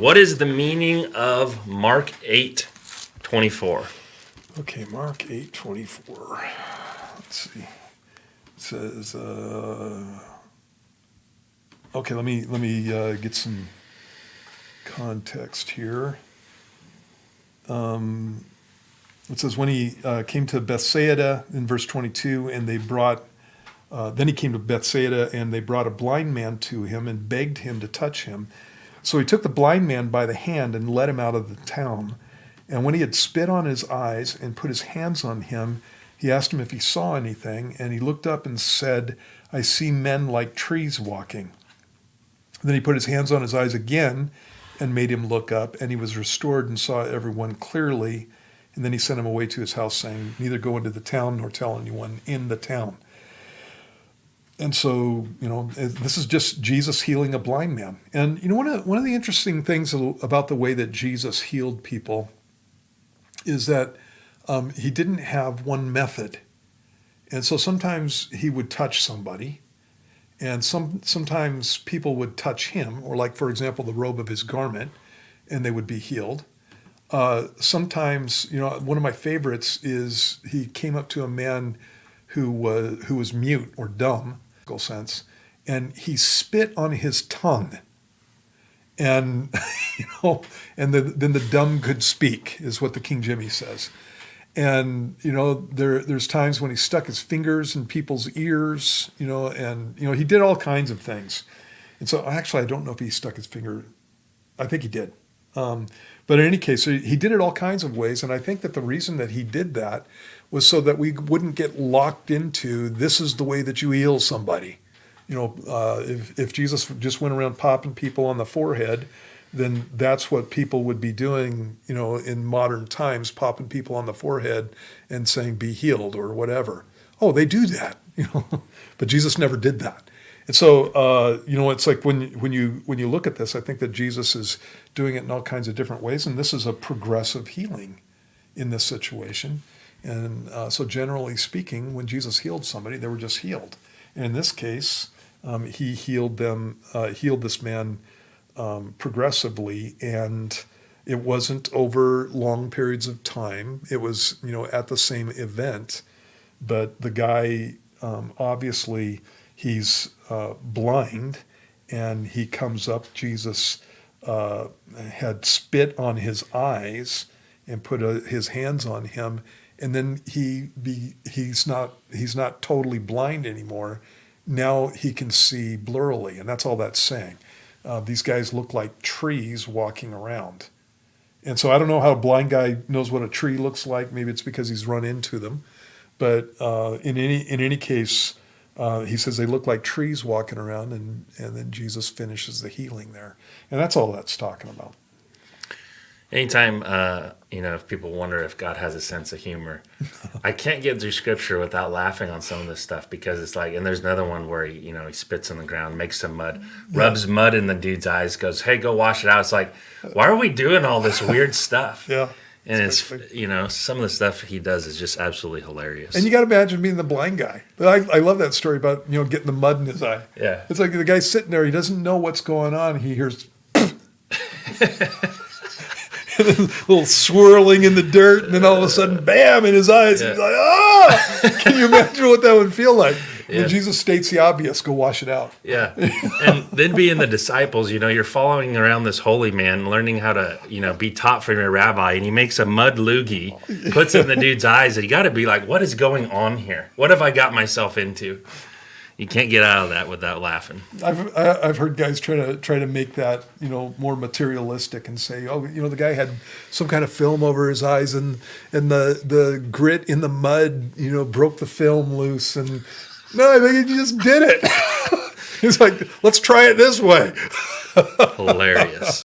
What is the meaning of Mark 8:24? Okay, Mark 8:24. Let's see. It says, okay, let me get some context here. It says when he came to Bethsaida in verse 22, and they brought. Then he came to Bethsaida, and they brought a blind man to him and begged him to touch him. So he took the blind man by the hand and led him out of the town. And when he had spit on his eyes and put his hands on him, he asked him if he saw anything. And he looked up and said, "I see men like trees walking." Then he put his hands on his eyes again and made him look up. And he was restored and saw everyone clearly. And then he sent him away to his house, saying, "Neither go into the town nor tell anyone in the town." And so, this is just Jesus healing a blind man. And, one of the interesting things about the way that Jesus healed people is that he didn't have one method. And so sometimes he would touch somebody, and sometimes people would touch him, or like, for example, the robe of his garment, and they would be healed. Sometimes, one of my favorites is he came up to a man who was mute or dumb, sense, and he spit on his tongue, and and then the dumb could speak, is what the King Jimmy says. And there's times when he stuck his fingers in people's ears, and he did all kinds of things. And so actually, I don't know if he stuck his finger. I think he did. But in any case, so he did it all kinds of ways, and I think that the reason that he did that was so that we wouldn't get locked into, this is the way that you heal somebody. If Jesus just went around popping people on the forehead, then that's what people would be doing, in modern times, popping people on the forehead and saying, "Be healed," or whatever. Oh, they do that, but Jesus never did that. And so, it's like when you look at this, I think that Jesus is doing it in all kinds of different ways, and this is a progressive healing in this situation. And so generally speaking, when Jesus healed somebody, they were just healed. And in this case, he healed this man progressively, and it wasn't over long periods of time. It was, at the same event, but the guy, obviously, he's blind, and he comes up. Jesus had spit on his eyes and put his hands on him. And then he's not totally blind anymore. Now he can see blurrily, and that's all that's saying. These guys look like trees walking around. And so I don't know how a blind guy knows what a tree looks like. Maybe it's because he's run into them. But in any case, he says they look like trees walking around, and then Jesus finishes the healing there. And that's all that's talking about. Anytime, if people wonder if God has a sense of humor, I can't get through Scripture without laughing on some of this stuff, because it's like, and there's another one where he spits on the ground, makes some mud, rubs mud in the dude's eyes, goes, "Hey, go wash it out." It's like, why are we doing all this weird stuff? Yeah. And it's some of the stuff he does is just absolutely hilarious. And you got to imagine being the blind guy. I love that story about, getting the mud in his eye. Yeah. It's like the guy's sitting there, he doesn't know what's going on. He hears a little swirling in the dirt, and then all of a sudden, bam, in his eyes. Yeah. He's like, "Ah!" Can you imagine what that would feel like? Yeah. And Jesus states the obvious, go wash it out. Yeah. And then being the disciples, you're following around this holy man, learning how to, be taught from your rabbi, and he makes a mud loogie, puts it in the dude's eyes, and you got to be like, what is going on here? What have I got myself into? You can't get out of that without laughing. I've heard guys try to make that more materialistic and say, oh, the guy had some kind of film over his eyes, and the grit in the mud broke the film loose, and no, I think he just did it. He's like, let's try it this way. Hilarious.